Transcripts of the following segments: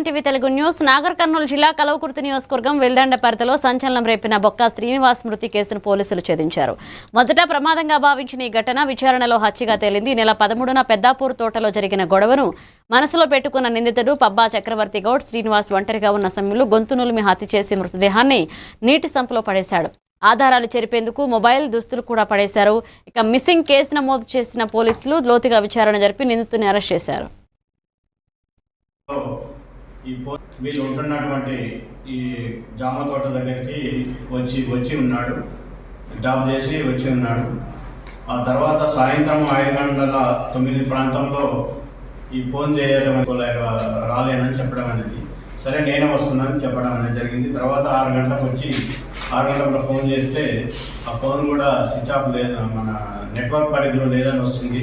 TV Telugu news. Nagar Kurnool జిల్లా కలవకుర్తి నియోజకవర్గం వెల్దండ పరిధిలో సంచలనం రేపిన బొక్క శ్రీనివాస్ మృతి కేసును పోలీసులు ఛేదించారు. మొదట ప్రమాదంగా భావించిన ఈ ఘటన విచారణలో హత్యగా తేలింది. నెల 13న పెద్దాపూర్ తోటలో జరిగిన గొడవను మనసులో పెట్టుకున్న నిందితుడు పబ్బా చక్రవర్తి గౌడ్ శ్రీనివాస్ ఒంటరిగా ఉన్న సమయంలో గొంతు నులిమి హత్య చేసి మృతదేహాన్ని నీటి సంపులో పడేశాడు. ఆధారాలు చెరిపేందుకు మొబైల్ దుస్తులు కూడా పడేశారు. ఇక మిస్సింగ్ కేసు నమోదు చేసిన పోలీసులు లోతుగా విచారణ జరిపి నిందితుడిని అరెస్ట్ చేశారు. వీళ్ళు ఉంటున్నటువంటి ఈ జామ తోట దగ్గరికి వచ్చి ఉన్నాడు, జాబ్ చేసి వచ్చి ఉన్నాడు. ఆ తర్వాత సాయంత్రం 5:09 ప్రాంతంలో ఈ ఫోన్ చేయడం రాలేనని చెప్పడం అనేది, సరే నేనే వస్తున్నానని చెప్పడం అనేది జరిగింది. తర్వాత 6 గంటలకు వచ్చి 6 గంటలకు ఫోన్ చేస్తే ఆ ఫోన్ కూడా స్విచ్ ఆఫ్ లేదు, మన నెట్వర్క్ పరిధిలో లేదని వస్తుంది.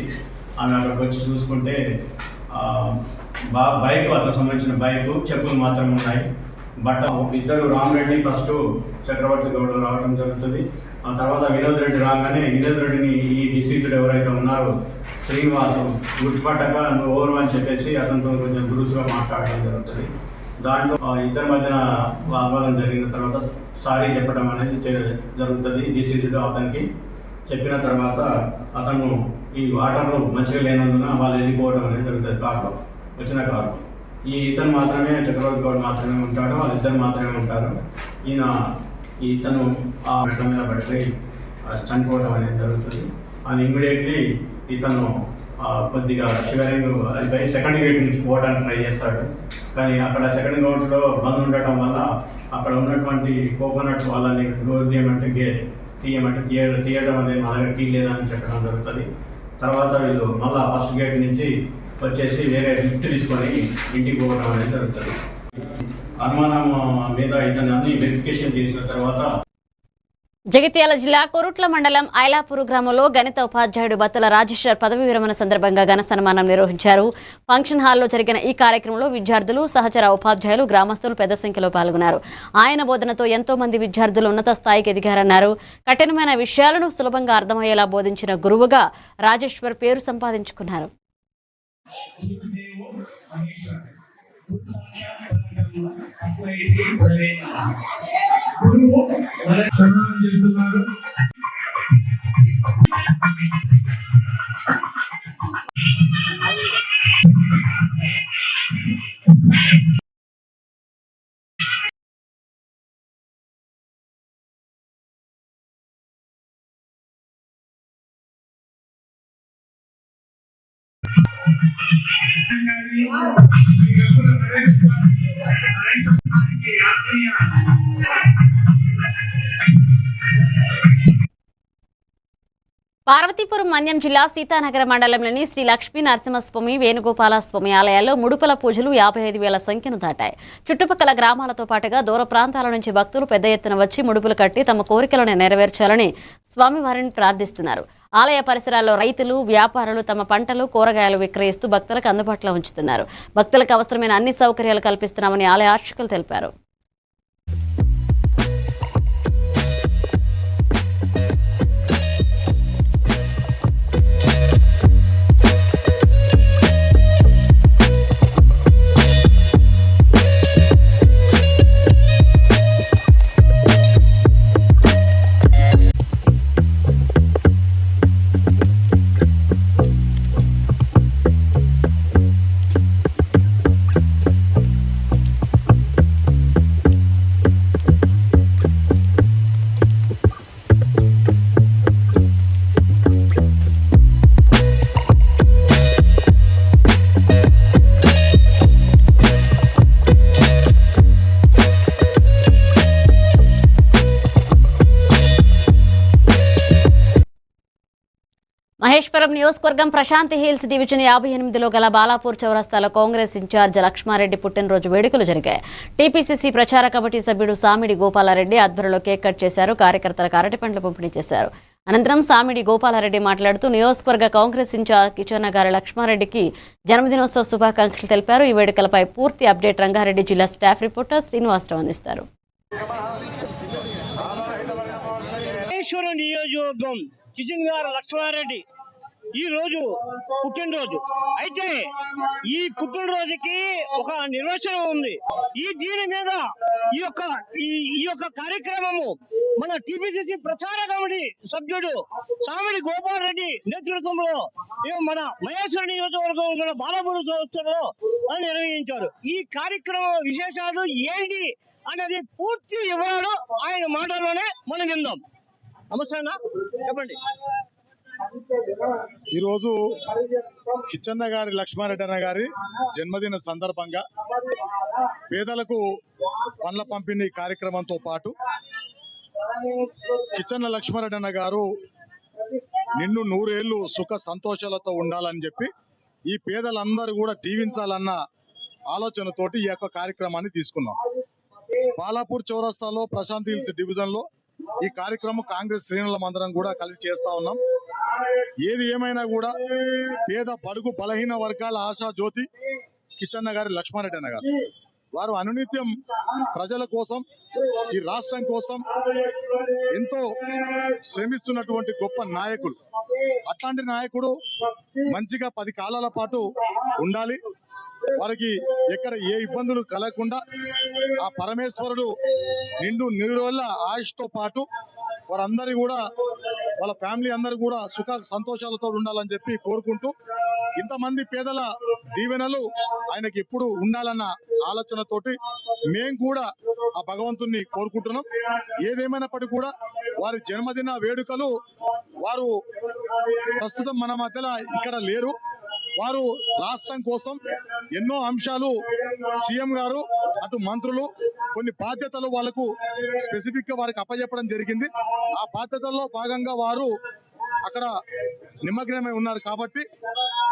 ఆమె అక్కడికి వచ్చి చూసుకుంటే బైక్, అతనికి సంబంధించిన బైకు, చెప్పులు మాత్రమే ఉన్నాయి. ఇద్దరు రామరెడ్డి ఫస్ట్ చక్రవర్తి గౌడ్ రావడం జరుగుతుంది. ఆ తర్వాత వినోద్ రెడ్డి రాగానే వినోద్ రెడ్డిని ఈ డిసీజ్డ్ ఎవరైతే ఉన్నారో శ్రీనివాసు గుర్తుపట్టక నువ్వు ఓవర్ అని చెప్పేసి అతనితో కొంచెం గురుసుగా మాట్లాడడం జరుగుతుంది. దాంట్లో ఇద్దరి మధ్యన వాగ్వాదం జరిగిన తర్వాత సారీ చెప్పడం అనేది జరుగుతుంది. డిసీజ్డ్ అతనికి చెప్పిన తర్వాత అతను ఈ వాటర్లో మంచిగా లేనందున వాళ్ళు వెళ్ళిపోవడం అనేది జరుగుతుంది. కారులో వచ్చిన కారు ఇతను మాత్రమే, చక్రవర్తి గౌడ్ మాత్రమే ఉంటాడు, వాళ్ళిద్దరు మాత్రమే ఉంటారు. ఇతను ఆ మెట్ల మీద పడిపోయి చనిపోవడం అనేది జరుగుతుంది. అది ఇమ్మీడియట్లీ ఇతను కొద్దిగా షివరింగ్ అయిపోయి సెకండ్ గేట్ నుంచి పోవడానికి ట్రై చేస్తాడు. కానీ అక్కడ సెకండ్ గేట్లో బంద్ ఉండటం వల్ల అక్కడ ఉన్నటువంటి కోకోనట్ వాళ్ళని క్లోజ్ చేయమంటే తీయడం అనేది మా దగ్గర కీ లేదని చెప్పడం జరుగుతుంది. తర్వాత వీళ్ళు మళ్ళీ ఫస్ట్ గేట్ నుంచి వచ్చేసి వేరే లిఫ్ట్ తీసుకొని ఇంటికి పోవడం అనేది జరుగుతుంది. అనుమానం మీద ఇతన్ని అన్ని వెరిఫికేషన్ చేసిన తర్వాత జగిత్యాల జిల్లా కొరుట్ల మండలం ఐలాపూర్ గ్రామంలో గణిత ఉపాధ్యాయుడు బత్తల రాజేశ్వర్ పదవి విరమణ సందర్భంగా ఘన సన్మానం నిర్వహించారు. ఫంక్షన్ హాల్లో జరిగిన ఈ కార్యక్రమంలో విద్యార్థులు, సహచర ఉపాధ్యాయులు, గ్రామస్తులు పెద్ద సంఖ్యలో పాల్గొన్నారు. ఆయన బోధనతో ఎంతో మంది విద్యార్థులు ఉన్నత స్థాయికి ఎదిగారన్నారు. కఠినమైన విషయాలను సులభంగా అర్థమయ్యేలా బోధించిన గురువుగా రాజేశ్వర్ పేరు సంపాదించుకున్నారు. పార్వతీపురం మన్యం జిల్లా సీతానగర మండలంలోని శ్రీ లక్ష్మీ నరసింహస్వామి, వేణుగోపాల స్వామి ఆలయాల్లో ముడుపుల పూజలు 55,000 సంఖ్యను దాటాయి. చుట్టుపక్కల గ్రామాలతో పాటుగా దూర ప్రాంతాల నుంచి భక్తులు పెద్ద ఎత్తున వచ్చి ముడుపులు కట్టి తమ కోరికలను నెరవేర్చాలని స్వామివారిని ప్రార్థిస్తున్నారు. ఆలయ పరిసరాల్లో రైతులు, వ్యాపారులు తమ పంటలు, కూరగాయలు విక్రయిస్తూ భక్తులకు అందుబాటులో ఉంచుతున్నారు. భక్తులకు అవసరమైన అన్ని సౌకర్యాలు కల్పిస్తున్నామని ఆలయ అర్చకులు తెలిపారు. మహేశ్వరం నియోజకవర్గం ప్రశాంతి హిల్స్ డివిజన్ 58లో గల బాలాపూర్ చౌరస్తాలో కాంగ్రెస్ ఇన్ఛార్జ్ లక్ష్మారెడ్డి పుట్టినరోజు వేడుకలు జరిగాయి. టీపీసీసీ ప్రచార కమిటీ సభ్యుడు సామిడి గోపాలారెడ్డి ఆధ్వర్యంలో కేక్ కట్ చేశారు. కార్యకర్తలకు అరటి పండ్లు పంపిణీ చేశారు. అనంతరం సామిడి గోపాలారెడ్డి మాట్లాడుతూ నియోజకవర్గ కాంగ్రెస్ ఇన్ఛార్జ్ కిచన్న గారి లక్ష్మారెడ్డికి జన్మదినోత్సవ శుభాకాంక్షలు తెలిపారు. ఈ వేడుకలపై పూర్తి అప్డేట్ రంగారెడ్డి జిల్లా స్టాఫ్ రిపోర్టర్ శ్రీనివాసరావు అందిస్తారు. నియోజకవర్గం కిషన్ గారు లక్ష్మారెడ్డి ఈ రోజు పుట్టినరోజు. అయితే ఈ పుట్టినరోజుకి ఒక నిర్వచనం ఉంది. దీని మీద ఈ యొక్క కార్యక్రమము మన టీపీసీసీ ప్రచార కమిటీ సభ్యుడు సామిడి గోపాల్ రెడ్డి నేతృత్వంలో మన మహేశ్వర నియోజకవర్గం కూడా బాలపూర్ సంస్థలో నిర్వహించారు. ఈ కార్యక్రమం విశేషాలు ఏంటి అనేది పూర్తి వివరాలు ఆయన మాటల్లోనే మనం విందాం. నమస్తే అన్న, చెప్పండి. ఈరోజు కిచ్చన్న గారి లక్ష్మారెడ్డి అన్న గారి జన్మదిన సందర్భంగా పేదలకు పండ్ల పంపిణీ కార్యక్రమంతో పాటు కిచ్చన్న లక్ష్మారెడ్డి అన్న గారు నిన్ను 100 ఏళ్ళు సుఖ సంతోషాలతో ఉండాలని చెప్పి ఈ పేదలందరూ కూడా దీవించాలన్న ఆలోచనతోటి ఈ యొక్క కార్యక్రమాన్ని తీసుకున్నాం. బాలాపూర్ చౌరస్తాలో ప్రశాంత్ హిల్స్ డివిజన్ లో ఈ కార్యక్రమం కాంగ్రెస్ శ్రేణుల మందరం కూడా కలిసి చేస్తా ఉన్నాం. ఏది ఏమైనా కూడా పేద బడుగు బలహీన వర్గాల ఆశా జ్యోతి కిచ్చన్న గారి లక్ష్మారెడ్డి అన్న గారు. వారు అనునిత్యం ప్రజల కోసం, ఈ రాష్ట్రం కోసం ఎంతో శ్రమిస్తున్నటువంటి గొప్ప నాయకులు. అట్లాంటి నాయకుడు మంచిగా 10 కాలాల పాటు ఉండాలి. వారికి ఎక్కడ ఏ ఇబ్బందులు కలగకుండా ఆ పరమేశ్వరుడు నిండు 100 ఏళ్ల ఆయుష్తో పాటు వారందరి కూడా, వాళ్ళ ఫ్యామిలీ అందరూ కూడా సుఖ సంతోషాలతో ఉండాలని చెప్పి కోరుకుంటూ, ఇంతమంది పేదల దీవెనలు ఆయనకి ఎప్పుడు ఉండాలన్న ఆలోచనతోటి మేము కూడా ఆ భగవంతుణ్ణి కోరుకుంటున్నాం. ఏదేమైనప్పటికీ కూడా వారి జన్మదిన వేడుకలు, వారు ప్రస్తుతం మన మధ్యలో ఇక్కడ లేరు. వారు రాష్ట్రం కోసం ఎన్నో అంశాలు సీఎం గారు, అటు మంత్రులు కొన్ని బాధ్యతలు వాళ్ళకు స్పెసిఫిక్ గా వారికి అప్పచెప్పడం జరిగింది. ఆ బాధ్యతల్లో భాగంగా వారు అక్కడ నిమగ్నమై ఉన్నారు. కాబట్టి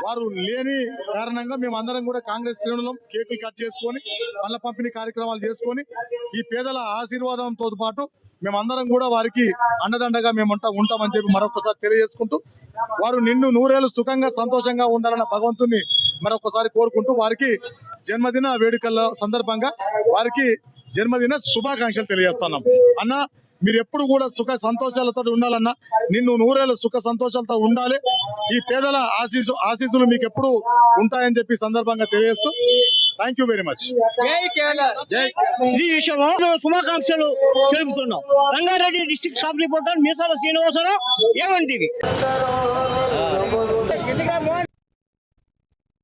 వారు లేని కారణంగా మేమందరం కూడా కాంగ్రెస్ శ్రేణులం కేకులు కట్ చేసుకొని పండ్ల పంపిణీ కార్యక్రమాలు చేసుకొని ఈ పేదల ఆశీర్వాదంతో పాటు మేమందరం కూడా వారికి అండదండగా మేము ఉంటామని చెప్పి మరొకసారి తెలియజేసుకుంటూ, వారు నిన్ను 100 ఏళ్ళు సుఖంగా సంతోషంగా ఉండాలన్న భగవంతుని మరొకసారి కోరుకుంటూ, వారికి జన్మదిన వేడుకల సందర్భంగా వారికి జన్మదిన శుభాకాంక్షలు తెలియజేస్తున్నాం. అన్న, మీరు ఎప్పుడు కూడా సుఖ సంతోషాలతో ఉండాలన్నా, నిన్ను 100 ఏళ్ళు సుఖ సంతోషాలతో ఉండాలి. ఈ పేదల ఆశీస్సులు మీకు ఎప్పుడు ఉంటాయని చెప్పి సందర్భంగా తెలియజేస్తూ థ్యాంక్ యూ వెరీ మచ్. ఈ విషయంలో శుభాకాంక్షలు తెలుపుతున్నాం. రంగారెడ్డి డిస్ట్రిక్ట్ స్టాఫ్ రిపోర్టర్ మీసాల శ్రీనివాసరావు, ఏమంటివి.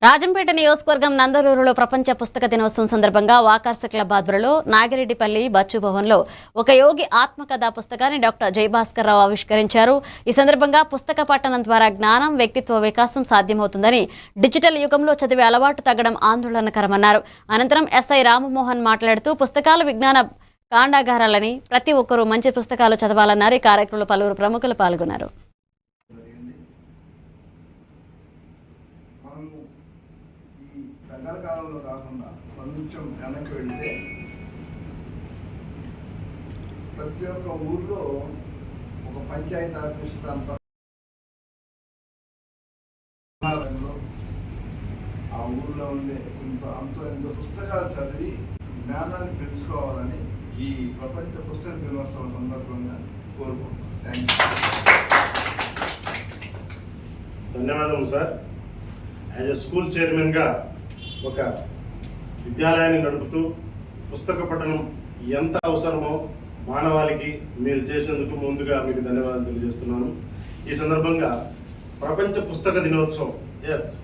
రాజంపేట నియోజకవర్గం నందలూరులో ప్రపంచ పుస్తక దినోత్సవం సందర్భంగా వాకర్స్ క్లబ్ ఆధ్వర్యంలో నాగిరెడ్డిపల్లి బచ్చు భవన్లో ఒక యోగి ఆత్మకథా పుస్తకాన్ని డాక్టర్ జయభాస్కర్ రావు ఆవిష్కరించారు. ఈ సందర్భంగా పుస్తక పఠనం ద్వారా జ్ఞానం, వ్యక్తిత్వ వికాసం సాధ్యమవుతుందని, డిజిటల్ యుగంలో చదివే అలవాటు తగ్గడం ఆందోళనకరమన్నారు. అనంతరం ఎస్ఐ రామమోహన్ మాట్లాడుతూ పుస్తకాలు విజ్ఞాన కాండాగారాలని, ప్రతి ఒక్కరూ మంచి పుస్తకాలు చదవాలన్నారు. ఈ కార్యక్రమంలో పలువురు ప్రముఖులు పాల్గొన్నారు. దగ్గర కాలంలో కాకుండా కొంచెం వెనక్కి వెళితే ప్రతి ఒక్క ఊర్లో ఒక పంచాయతీ ఆఫీస్ ఆ ఊర్లో ఉండే ఎంతో పుస్తకాలు చదివి జ్ఞానాన్ని పెంచుకోవాలని ఈ ప్రపంచ పుస్తక దినోత్సవం సందర్భంగా కోరుకుంటున్నాను. ధన్యవాదములు సార్. యాజ్ ఎ స్కూల్ చైర్మన్గా ఒక విద్యాలయాన్ని నడుపుతూ పుస్తక పఠనం ఎంత అవసరమో మానవాళికి మీరు చేసేందుకు ముందుగా మీకు ధన్యవాదాలు తెలియజేస్తున్నాను. ఈ సందర్భంగా ప్రపంచ పుస్తక దినోత్సవం,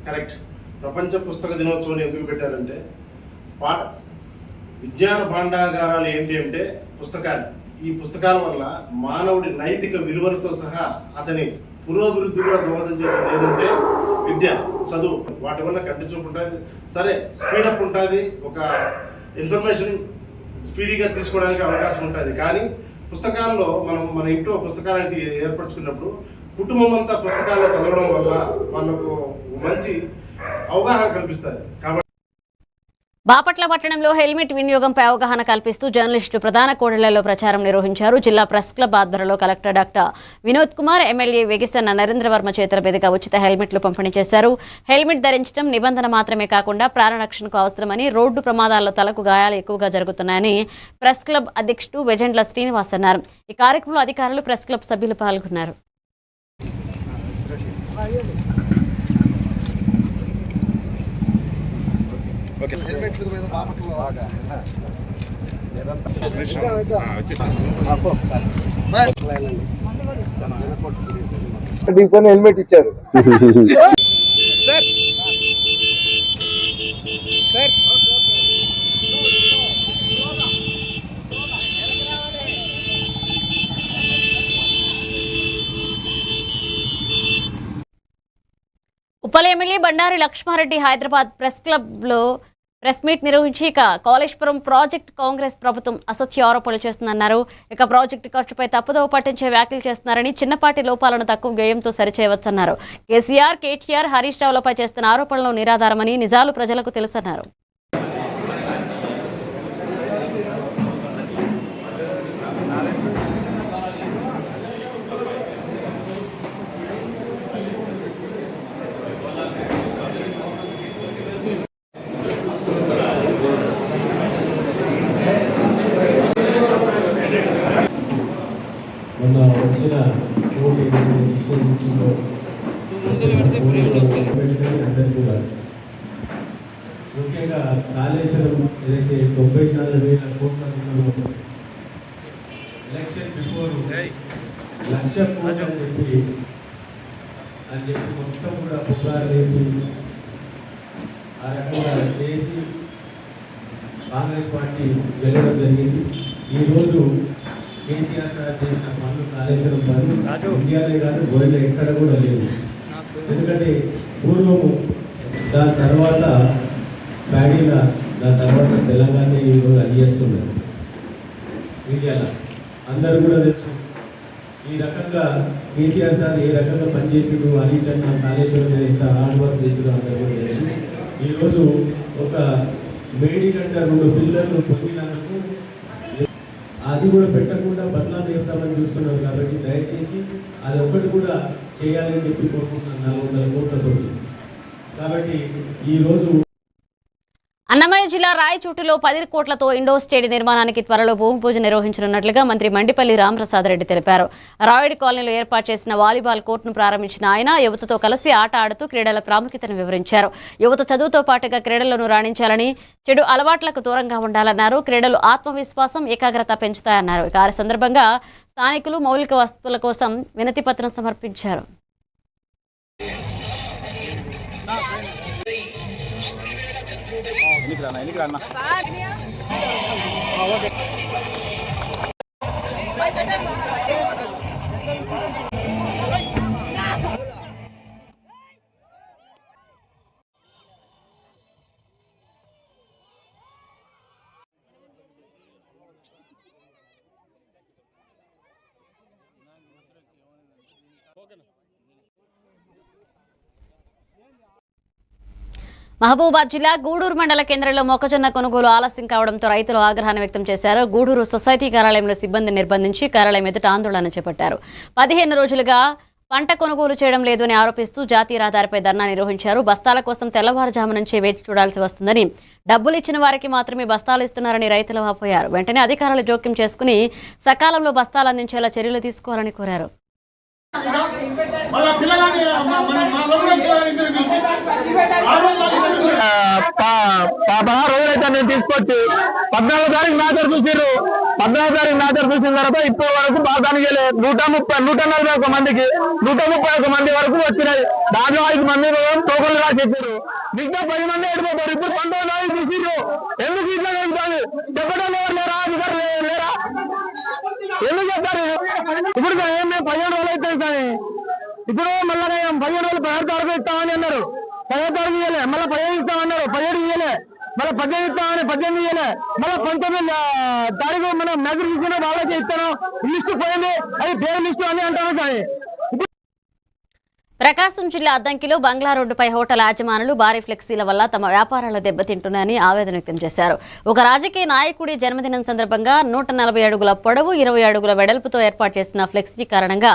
కరెక్ట్, ప్రపంచ పుస్తక దినోత్సవం ఎందుకు పెట్టారంటే, విజ్ఞాన భాండాగారాలు ఏంటి అంటే పుస్తకాలు. ఈ పుస్తకాల వల్ల మానవుడి నైతిక విలువలతో సహా అతని పురోభివృద్ధి కూడా దోహదం చేసేది ఏదంటే విద్య, చదువు. వాటి వల్ల కంటి చూపు ఉంటుంది, సరే స్పీడప్ ఉంటుంది, ఒక ఇన్ఫర్మేషన్ స్పీడీగా తీసుకోవడానికి అవకాశం ఉంటుంది. కానీ పుస్తకాల్లో మన ఇంట్లో పుస్తకాలని ఏర్పరచుకున్నప్పుడు కుటుంబం అంతా పుస్తకాలను చదవడం వల్ల వాళ్ళకు మంచి అవగాహన కల్పిస్తుంది. కాబట్టి బాపట్ల పట్టణంలో హెల్మెట్ వినియోగంపై అవగాహన కల్పిస్తూ జర్నలిస్టులు ప్రధాన కూడళ్లలో ప్రచారం నిర్వహించారు. జిల్లా ప్రెస్ క్లబ్ ఆధ్వర్యంలో collector doctor Vinod Kumar, MLA Vegesana Narendravarma చేతుల మీదుగా ఉచిత హెల్మెట్లు పంపిణీ చేశారు. హెల్మెట్ ధరించడం నిబంధన మాత్రమే కాకుండా ప్రాణరక్షణకు అవసరమని, రోడ్డు ప్రమాదాల్లో తలకు గాయాలు ఎక్కువగా జరుగుతున్నాయని ప్రెస్ క్లబ్ అధ్యక్షుడు వెజెండ్ల శ్రీనివాస్ అన్నారు. ఈ కార్యక్రమంలో అధికారులు, ప్రెస్ క్లబ్ సభ్యులు పాల్గొన్నారు. హెల్మెట్ ఇచ్చారు. ఉప్పల్ ఎమ్మెల్యే బండారి లక్ష్మారెడ్డి హైదరాబాద్ ప్రెస్ క్లబ్లో ప్రెస్ మీట్ నిర్వహించి ఇక కాళేశ్వరం ప్రాజెక్ట్ కాంగ్రెస్ ప్రభుత్వం అసత్య ఆరోపణలు చేస్తుందన్నారు. ఇక ప్రాజెక్టు ఖర్చుపై తప్పుదోవ పట్టించే వ్యాఖ్యలు చేస్తున్నారని, చిన్నపాటి లోపాలను తక్కువ వ్యయంతో సరిచేయవచ్చన్నారు. కేసీఆర్, కేటీఆర్, హరీష్ రావులపై చేస్తున్న ఆరోపణలు నిరాధారమని, నిజాలు ప్రజలకు తెలుసన్నారు. మొన్న వచ్చిన ఓటు ఏదైతే నిషేధించిందో అందరు కూడా ముఖ్యంగా కాళేశ్వరం ఏదైతే 94,000 కోట్ల రూపాయలు ఎలక్షన్ బిఫోర్ 1,00,000 కోట్లు అని చెప్పి మొత్తం కూడా పుకారు లేపి ఆ రకంగా చేసి కాంగ్రెస్ పార్టీ వెళ్ళడం జరిగింది. ఈరోజు కేసీఆర్ సార్ చేసిన పనులు, కాళేశ్వరం పనులు ఇండియాలో కాదు వరల్డ్ ఎక్కడ కూడా లేదు. ఎందుకంటే పూర్వము దాని తర్వాత ప్యాడీలా, దాని తర్వాత తెలంగాణ ఈరోజు అయ్యేస్తున్నారు ఇండియాలో. అందరూ కూడా తెలుసు ఈ రకంగా కేసీఆర్ సార్ ఏ రకంగా పనిచేసాడు, హరీష్ అన్న కాళేశ్వరం మీద ఎంత హార్డ్ వర్క్ చేసాడో అందరూ కూడా తెలుసు. ఈరోజు ఒక మేడి గంట 2 పిల్లర్లు పొందినందుకు అది కూడా పెట్టకుండా బదనాలు నేర్తామని చూస్తున్నారు. కాబట్టి దయచేసి అది ఒక్కటి కూడా చేయాలని చెప్పి కోరుకుంటున్నాను 400 కోట్లతో. కాబట్టి ఈరోజు అన్నమయ్య జిల్లా రాయచోటిలో 10 కోట్లతో ఇండోర్ స్టేడియం నిర్మాణానికి త్వరలో భూమి పూజ నిర్వహించనున్నట్లుగా మంత్రి మండిపల్లి రామప్రసాద్ రెడ్డి తెలిపారు. రాయుడి కాలనీలో ఏర్పాటు చేసిన వాలీబాల్ కోర్టును ప్రారంభించిన ఆయన యువతతో కలిసి ఆట ఆడుతూ క్రీడల ప్రాముఖ్యతను వివరించారు. యువత చదువుతో పాటుగా క్రీడలను రాణించాలని, చెడు అలవాట్లకు దూరంగా ఉండాలన్నారు. క్రీడలు ఆత్మవిశ్వాసం, ఏకాగ్రత పెంచుతాయన్నారు. ఈ సందర్భంగా స్థానికులు మౌలిక వస్తువుల కోసం వినతి పత్రం సమర్పించారు. మహబూబాద్ జిల్లా గూడూరు మండల కేంద్రంలో మొక్కజొన్న కొనుగోలు ఆలస్యం కావడంతో రైతులు ఆగ్రహాన్ని వ్యక్తం చేశారు. గూడూరు సొసైటీ కార్యాలయంలో సిబ్బందిని నిర్బంధించి కార్యాలయం ఎదుట ఆందోళన చేపట్టారు. 15 రోజులుగా పంట కొనుగోలు చేయడం లేదని ఆరోపిస్తూ జాతీయ రహదారిపై ధర్నా నిర్వహించారు. బస్తాల కోసం తెల్లవారుజాము నుంచే వేచి చూడాల్సి వస్తుందని, డబ్బులు ఇచ్చిన వారికి మాత్రమే బస్తాలు ఇస్తున్నారని రైతులు వాపోయారు. వెంటనే అధికారులు జోక్యం చేసుకుని సకాలంలో బస్తాలు అందించేలా చర్యలు తీసుకోవాలని కోరారు. 16 రోజులైతే నేను తీసుకొచ్చి 14 తారీఖు మ్యాచర్ చూసిర్రు. 14 తారీఖు మ్యాచర్ చూసిన తర్వాత ఇప్పటి వరకు దానికి 141 మందికి 131 మంది వరకు వచ్చినాయి. దాంట్లో 5 మంది టోకన్లు రాసి ఇచ్చారు. మిగతా 10 మంది ఎడిపోతారు. ఇప్పుడు 19 తారీఖు చూసిర్రు. ఎందుకు ఇట్లా జరుగుతుంది చెప్పడం లేరా? అధికారులు లేరా? ఎందుకు చెప్తారు? ఇప్పుడు ఏం 15 రోజులు అవుతాయి కానీ ఇప్పుడు మళ్ళీ 15 రోజులు 16 తారీఖు ఇస్తామని అన్నారు. 15 తారీఖు ఇవ్వలే, మళ్ళీ 15 ఇస్తామన్నారు. 17 ఇవ్వలే, మళ్ళీ 18 ఇస్తామని 18 ఇవ్వలే, మళ్ళీ 19 తారీఖు మనం మెజర్ తీసుకున్న వాళ్ళకే ఇస్తాను. లిస్టు పోయింది, అది పేరు లిస్టు అని అంటారు. కానీ ప్రకాశం జిల్లా అద్దంకిలో బంగ్లా రోడ్డుపై హోటల్ యాజమానులు భారీ ఫ్లెక్సీల వల్ల తమ వ్యాపారాలు దెబ్బతింటున్నాయని ఆవేదన వ్యక్తం చేశారు. ఒక రాజకీయ నాయకుడి జన్మదినం సందర్భంగా 140 అడుగుల పొడవు, 20 అడుగుల వెడల్పుతో ఏర్పాటు చేసిన ఫ్లెక్సీ కారణంగా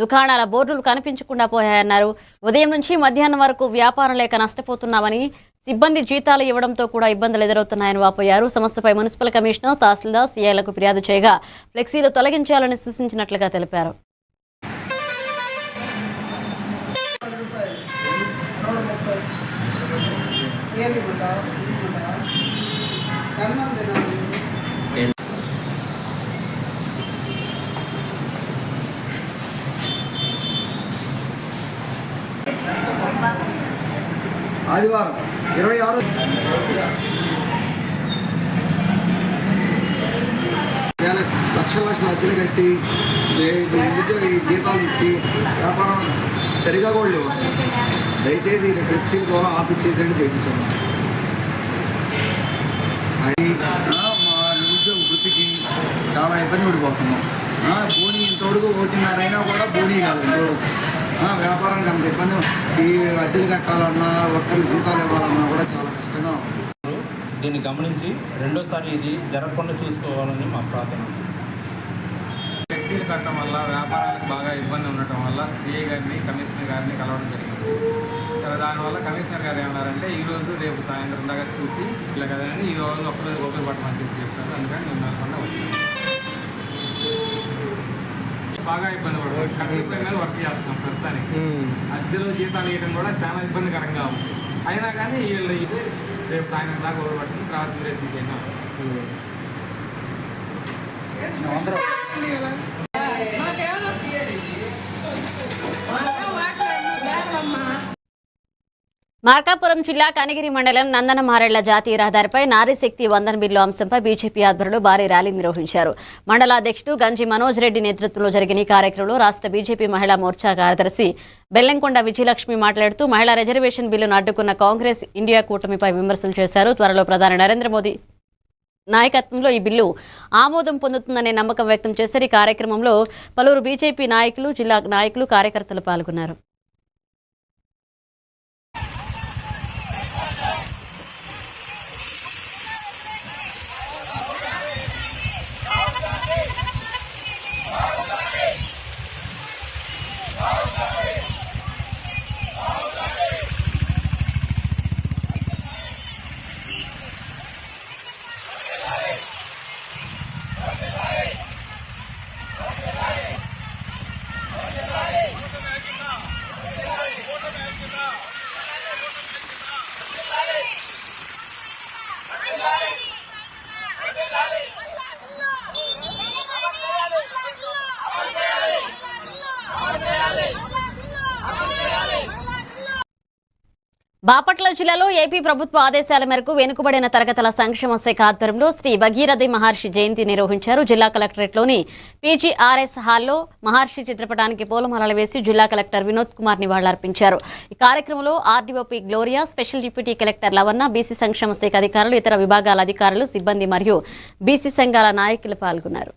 దుకాణాల బోర్డులు కనిపించకుండా పోయాయన్నారు. ఉదయం నుంచి మధ్యాహ్నం వరకు వ్యాపారం లేక నష్టపోతున్నామని, సిబ్బంది జీతాలు ఇవ్వడంతో కూడా ఇబ్బందులు ఎదురవుతున్నాయని వాపోయారు. సమస్యపై మున్సిపల్ కమిషనర్, తహసీల్దార్, సీఐలకు ఫిర్యాదు చేయగా ఫ్లెక్సీలు తొలగించాలని సూచించినట్లుగా తెలిపారు. ఏమి ఆదివారం 26 లక్షల అద్దెలు కట్టి నిరుద్యోగి జీతాలు ఇచ్చి వ్యాపారం సరిగా కూడా లేవు అసలు. దయచేసి ఫ్లెక్సీలు కూడా ఆపిచ్చేసేది చేయించాము. అది మా నిరుద్యోగ వృత్తికి చాలా ఇబ్బంది పడిపోతున్నాం. బోనీ ఇంతవరకు 1.5 అయినా కూడా బోనీ కాదు ఇంతవరకు. వ్యాపారానికి అంత ఇబ్బంది. ఈ అద్దెలు కట్టాలన్నా వర్కర్లు జీతాలు ఇవ్వాలన్నా కూడా చాలా కష్టంగా ఉంది. దీన్ని గమనించి రెండోసారి ఇది జరగకుండా చూసుకోవాలని మా ప్రార్థన. ఫ్లెక్సీలు కట్టడం వల్ల వ్యాపారాలకు బాగా ఇబ్బంది ఉండటం వల్ల సిఐ గారిని కమిషనర్ గారిని కలవడం జరిగింది. దానివల్ల కమిషనర్ గారు ఏమన్నారంటే ఈరోజు రేపు సాయంత్రం దాకా చూసి ఇలా కదండి ఈరోజు ఒక్కరోజు ఓపిక పట్టమని చెప్పి చెప్తారు. అందుకని నేను నెలకొండ వచ్చాను. బాగా ఇబ్బంది పడుతుంది. కట్టెల మీద వర్క్ చేస్తున్నాం ప్రస్తుతానికి. అద్దెలో జీతాలు ఇవ్వడం కూడా చాలా ఇబ్బందికరంగా ఉంది. అయినా కానీ వీళ్ళు ఇది రేపు సాయంత్రం దాకా ఓపిక పట్టుకుని తర్వాత మీరే తీసేనా. మార్కాపురం జిల్లా కనిగిరి మండలం నందనమారెళ్ల జాతీయ రహదారిపై నారీశక్తి వందన బిల్లు అంశంపై బీజేపీ ఆధ్వర్యంలో భారీ ర్యాలీ నిర్వహించారు. మండల అధ్యక్షుడు గంజి మనోజ్ రెడ్డి నేతృత్వంలో జరిగిన ఈ కార్యక్రమంలో రాష్ట్ర బీజేపీ మహిళా మోర్చా కార్యదర్శి బెల్లంకొండ విజయలక్ష్మి మాట్లాడుతూ మహిళా రిజర్వేషన్ బిల్లును అడ్డుకున్న కాంగ్రెస్ ఇండియా కూటమిపై విమర్శలు చేశారు. త్వరలో ప్రధాని నరేంద్ర మోదీ నాయకత్వంలో ఈ బిల్లు ఆమోదం పొందుతుందనే నమ్మకం వ్యక్తం చేశారు. ఈ కార్యక్రమంలో పలువురు బీజేపీ నాయకులు, జిల్లా నాయకులు, కార్యకర్తలు పాల్గొన్నారు. బాపట్ల జిల్లాలో ఏపీ ప్రభుత్వ ఆదేశాల మేరకు వెనుకబడిన తరగతుల సంక్షేమ శాఖ ఆధ్వర్యంలో శ్రీ భగీరథి మహర్షి జయంతి నిర్వహించారు. జిల్లా కలెక్టరేట్లోని పీజీఆర్ఎస్ హాల్లో మహర్షి చిత్రపటానికి పూలమాలలు వేసి జిల్లా కలెక్టర్ వినోద్ కుమార్ నివాళులర్పించారు. ఈ కార్యక్రమంలో ఆర్డీఓపీ Gloria, special deputy collector Lavanna, BC సంక్షేమ శాఖ అధికారులు, ఇతర విభాగాల అధికారులు, సిబ్బంది మరియు బీసీ సంఘాల నాయకులు పాల్గొన్నారు.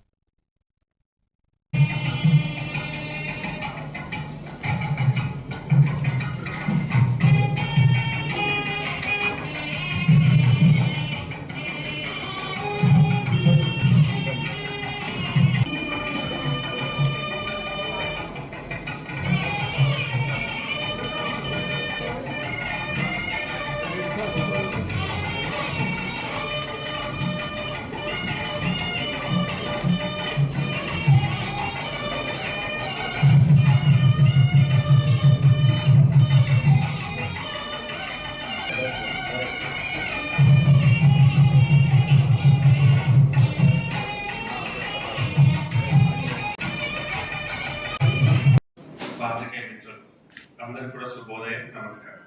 అందరికి కూడా శుభోదయం, నమస్కారం.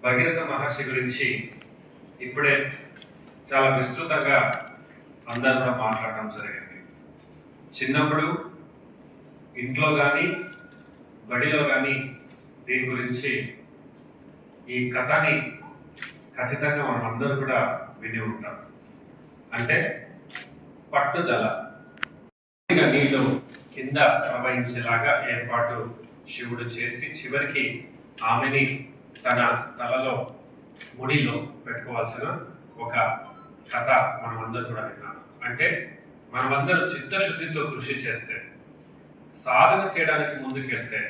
భగీరథ మహర్షి గురించి ఇప్పుడే చాలా విస్తృతంగా అందరూ కూడా మాట్లాడడం జరిగింది. చిన్నప్పుడు ఇంట్లో కానీ బడిలో కానీ దీని గురించి ఈ కథని ఖచ్చితంగా మనం అందరూ కూడా విని ఉంటాం. అంటే పట్టుదల, నీళ్లు కింద ప్రవహించేలాగా ఏర్పాటు శివుడు చేసి చివరికి ఆమెని తన తలలో ముడిలో పెట్టుకోవాల్సిన ఒక కథ మనమందరూ కూడా విన్నాం. అంటే మనమందరూ చిత్తశుద్ధితో కృషి చేస్తే, సాధన చేయడానికి ముందుకెళ్తే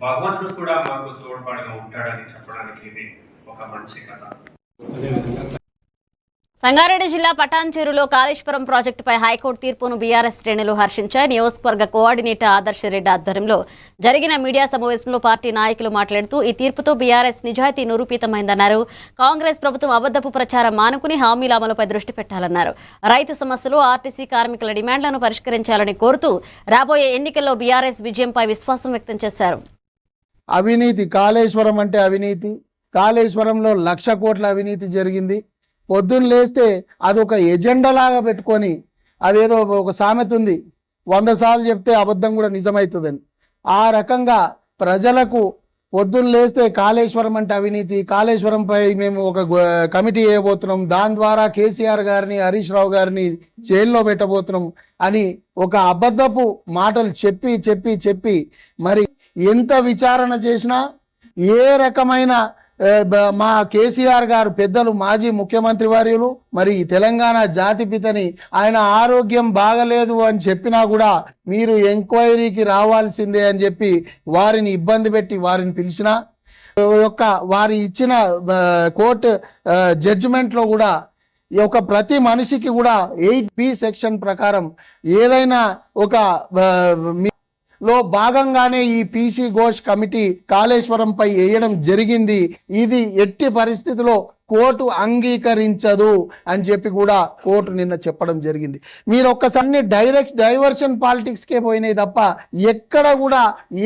భగవంతుడు కూడా మనకు తోడ్పాటుగా ఉంటాడని చెప్పడానికి ఇది ఒక మంచి కథ. సంగారెడ్డి జిల్లా పటాన్చెరులో కాళేశ్వరం ప్రాజెక్టుపై హైకోర్టు తీర్పును బీఆర్ఎస్ శ్రేణులు హర్షించారు. నియోజకవర్గ కోఆర్డినేటర్ ఆదర్శ రెడ్డి ఆధ్వర్యంలో జరిగిన మీడియా సమావేశంలో పార్టీ నాయకులు మాట్లాడుతూ ఈ తీర్పుతో బీఆర్ఎస్ నిజాయితీ నిరూపితమైందన్నారు. కాంగ్రెస్ ప్రభుత్వం అబద్ధపు ప్రచారం మానుకుని హామీల అమలుపై దృష్టి పెట్టాలన్నారు. రైతు సమస్యలు, ఆర్టీసీ కార్మికుల డిమాండ్లను పరిష్కరించాలని కోరుతూ రాబోయే ఎన్నికల్లో బీఆర్ఎస్ విజయంపై విశ్వాసం వ్యక్తం చేశారు. అవినీతి, కాళేశ్వరం అంటే అవినీతి, కాళేశ్వరంలో 1,00,000 కోట్ల అవినీతి జరిగింది. పొద్దున్న లేస్తే అదొక ఎజెండాలాగా పెట్టుకొని, అదేదో ఒక సామెత ఉంది, 100 సార్లు చెప్తే అబద్ధం కూడా నిజమవుతుందని. ఆ రకంగా ప్రజలకు పొద్దున్న లేస్తే కాళేశ్వరం అంటే అవినీతి, కాళేశ్వరంపై మేము ఒక కమిటీ వేయబోతున్నాం, దాని ద్వారా కేసీఆర్ గారిని హరీష్ రావు గారిని జైల్లో పెట్టబోతున్నాం అని ఒక అబద్ధపు మాటలు చెప్పి చెప్పి చెప్పి మరి ఎంత విచారణ చేసినా ఏ రకమైన మా కేసీఆర్ గారు పెద్దలు మాజీ ముఖ్యమంత్రి వర్యులు మరి తెలంగాణ జాతిపితని ఆయన ఆరోగ్యం బాగలేదు అని చెప్పినా కూడా మీరు ఎంక్వైరీకి రావాల్సిందే అని చెప్పి వారిని ఇబ్బంది పెట్టి వారిని పిలిచిన వారి ఇచ్చిన కోర్టు జడ్జిమెంట్లో కూడా ఒక ప్రతి మనిషికి కూడా 8B సెక్షన్ ప్రకారం ఏదైనా ఒక లో భాగంగానే ఈ పీసీ ఘోష్ కమిటీ కాళేశ్వరంపై వేయడం జరిగింది. ఇది ఎట్టి పరిస్థితిలో కోర్టు అంగీకరించదు అని చెప్పి కూడా కోర్టు నిన్న చెప్పడం జరిగింది. మీరు ఒక్కసారి డైవర్షన్ పాలిటిక్స్కే పోయినాయి తప్ప ఎక్కడ కూడా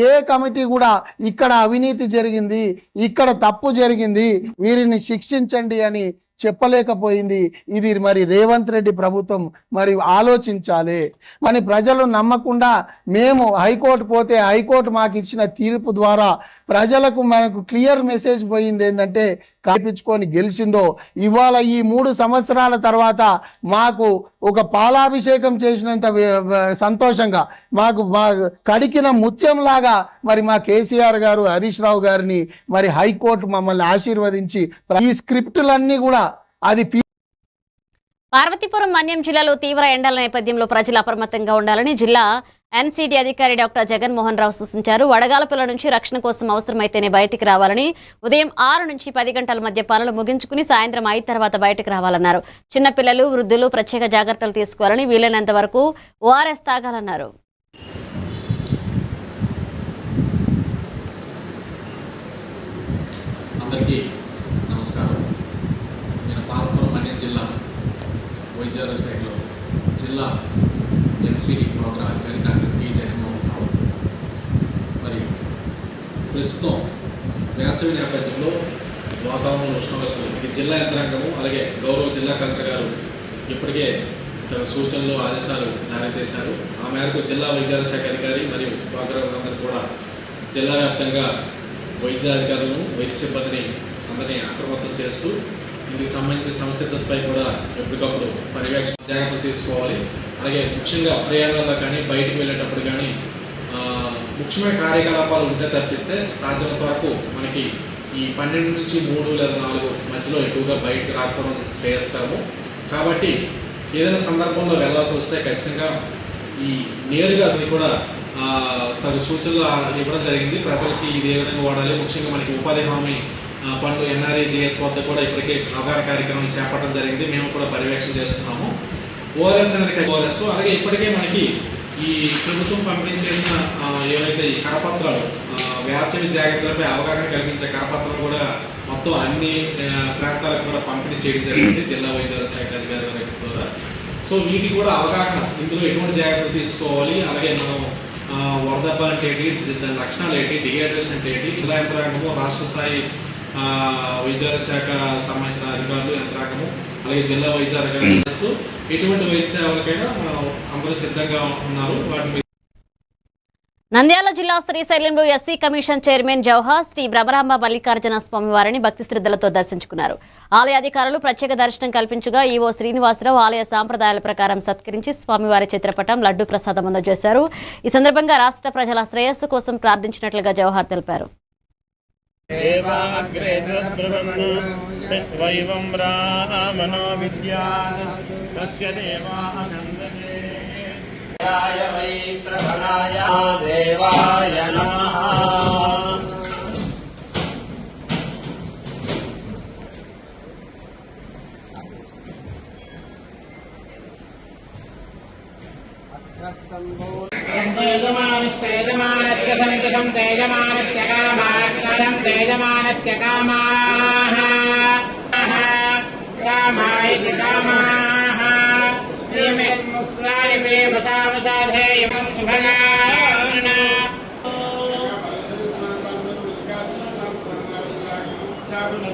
ఏ కమిటీ కూడా ఇక్కడ అవినీతి జరిగింది, ఇక్కడ తప్పు జరిగింది, వీరిని శిక్షించండి అని చెప్పలేకపోయింది. ఇది మరి రేవంత్ రెడ్డి ప్రభుత్వం మరి ఆలోచించాలి. మరి ప్రజలు నమ్మకుండా మేము హైకోర్టు పోతే హైకోర్టు మాకు ఇచ్చిన తీర్పు ద్వారా ప్రజలకు మనకు క్లియర్ మెసేజ్ పోయింది ఏంటంటే కాపించుకొని గెలిచిందో ఇవాళ ఈ 3 సంవత్సరాల తర్వాత మాకు ఒక పాలాభిషేకం చేసినంత సంతోషంగా మాకు కడికిన ముత్యంలాగా మరి మా కేసీఆర్ గారు హరీష్ రావు గారిని మరి హైకోర్టు మమ్మల్ని ఆశీర్వదించి ఈ స్క్రిప్టులన్నీ కూడా అది పార్వతీపురం మన్యం జిల్లాలో తీవ్ర ఎండల నేపథ్యంలో ప్రజలు అప్రమత్తంగా ఉండాలని జిల్లా ఎన్సీడీ అధికారి డాక్టర్ జగన్మోహన్ రావు సూచించారు. వడగాల్పుల నుంచి రక్షణ కోసం అవసరమైతేనే బయటికి రావాలని, ఉదయం 6 నుంచి 10 గంటల మధ్య పనులు ముగించుకుని సాయంత్రం 5 తర్వాత బయటకు రావాలన్నారు. చిన్నపిల్లలు, వృద్ధులు ప్రత్యేక జాగ్రత్తలు తీసుకోవాలని, వీలైనంత వరకు ఓఆర్ఎస్ తాగాలన్నారు. అందరికీ నమస్కారం. నేను పార్వతీపురం మన్యం జిల్లా వైద్యారోగ్య శాఖలో జిల్లా ఎన్సీడీ ప్రోగ్రాం అధికారి డాక్టర్ టి జగన్మోహన్ రావు. మరి ప్రస్తుతం వేసవి నేపథ్యంలో వాతావరణ ఉష్ణోగ్రతలు ఇది జిల్లా యంత్రాంగము అలాగే గౌరవ జిల్లా కలెక్టర్ గారు ఇప్పటికే సూచనలు ఆదేశాలు జారీ చేశారు. ఆ మేరకు జిల్లా వైద్యారోగ్య శాఖ అధికారి మరియు ప్రోగ్రాం అందరూ కూడా జిల్లా వ్యాప్తంగా వైద్యాధికారులను, వైద్య సిబ్బందిని అందరినీ అప్రమత్తం చేస్తూ ఇందుకు సంబంధించిన సంసిద్ధతపై కూడా ఎప్పటికప్పుడు పర్యవేక్షణ జాగ్రత్తలు తీసుకోవాలి. అలాగే ముఖ్యంగా ప్రయాణాల్లో కానీ బయటికి వెళ్ళేటప్పుడు కానీ ముఖ్యమైన కార్యకలాపాలు ఉంటే తప్పిస్తే సాధ్యమైనంత వరకు మనకి ఈ 12 నుంచి 3 లేదా 4 మధ్యలో ఎక్కువగా బయటకు రాకపోవడం శ్రేయస్కరము. కాబట్టి ఏదైనా సందర్భంలో వెళ్ళాల్సి వస్తే ఖచ్చితంగా ఈ నేరుగా కూడా తగు సూచనలు ఇవ్వడం జరిగింది. ప్రజలకి ఇది ఏ విధంగా వాడాలి, ముఖ్యంగా మనకి ఉపాధి హామీ పనులు NREGS వద్ద కూడా ఇప్పటికే అవగాహన కార్యక్రమం చేపట్టడం జరిగింది. మేము కూడా పర్యవేక్షణ చేస్తున్నాము. ఓఆర్ఎస్ అనేది ఓఆర్ఎస్ అలాగే ఇప్పటికే మనకి ఈ ప్రభుత్వం పంపిణీ చేసిన ఏవైతే ఈ కరపత్రాలు వేసవి జాగ్రత్తలపై అవగాహన కల్పించే కరపత్రాలు కూడా మొత్తం అన్ని ప్రాంతాలకు కూడా పంపిణీ చేయడం జరిగింది జిల్లా వైద్యారోగ్య శాఖ అధికారి ద్వారా. సో వీటికి కూడా అవగాహన, ఇందులో ఎటువంటి జాగ్రత్తలు తీసుకోవాలి, అలాగే మనం వరదబ్బ అంటే ఏంటి, దాని లక్షణాలు ఏంటి, డిహైడ్రేషన్ అంటే ఏంటి, జిల్లా యంత్రాంగము, రాష్ట్ర స్థాయి వైద్యారోగ్య శాఖ సంబంధించిన అధికారులు యంత్రాంగము అలాగే జిల్లా వైద్యాధికారులు చేస్తూ ఎటువంటి వైద్య సేవలకైనా అందరూ సిద్ధంగా ఉన్నారు. వాటి నంద్యాల జిల్లా శ్రీశైలంలో SC commission chairman Jawahar Sri Bhramaramba Mallikarjuna Swamy వారిని భక్తి శ్రద్ధలతో దర్శించుకున్నారు. ఆలయ అధికారులు ప్రత్యేక దర్శనం కల్పించగా ఈవో శ్రీనివాసరావు ఆలయ సాంప్రదాయాల ప్రకారం సత్కరించి స్వామివారి చిత్రపటం, లడ్డు ప్రసాదం అందజేశారు. ఈ సందర్భంగా రాష్ట్ర ప్రజల శ్రేయస్సు కోసం ప్రార్థించినట్లుగా జవహర్ తెలిపారు. దేవాయ నమః. తేజమానస్య సంతతం తేజమానస్య కామాత్మరం తేజమానస్య కామాః కామాయితి కామాః శ్రీమేముస్రాని మే వసావసాధేయం శుభగాన శాకుల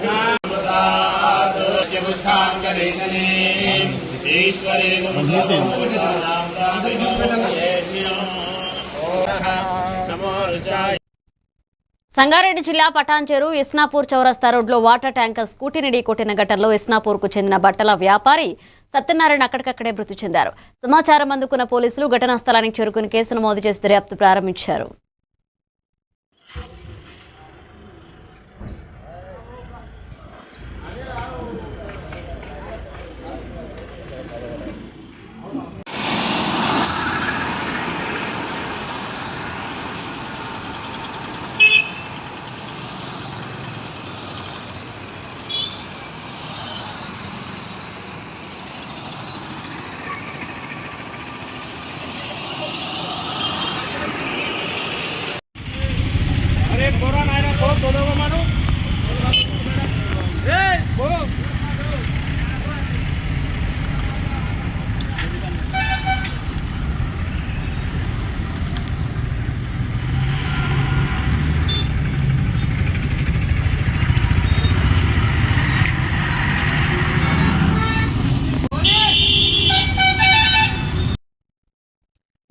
సంగారెడ్డి జిల్లా పటాన్చెరు ఇస్నాపూర్ చౌరస్తా రోడ్లో వాటర్ ట్యాంకర్ స్కూటీని ఢీకొట్టిన ఘటనలో ఇస్నాపూర్కు చెందిన బట్టల వ్యాపారి సత్యనారాయణ అక్కడికక్కడే మృతి చెందారు. సమాచారం అందుకున్న పోలీసులు ఘటనా స్థలానికి చేరుకుని కేసు నమోదు చేసి దర్యాప్తు ప్రారంభించారు.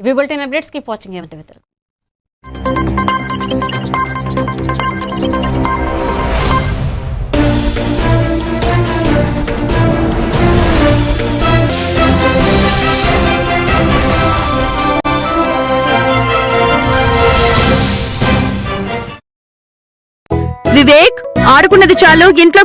ఇవి బులెటిన్ అప్డేట్స్. కీప్ వాచింగ్ ఏమంటే వితరు. వివేక్ ఆడుకున్నది చాలు, ఇంట్లోకి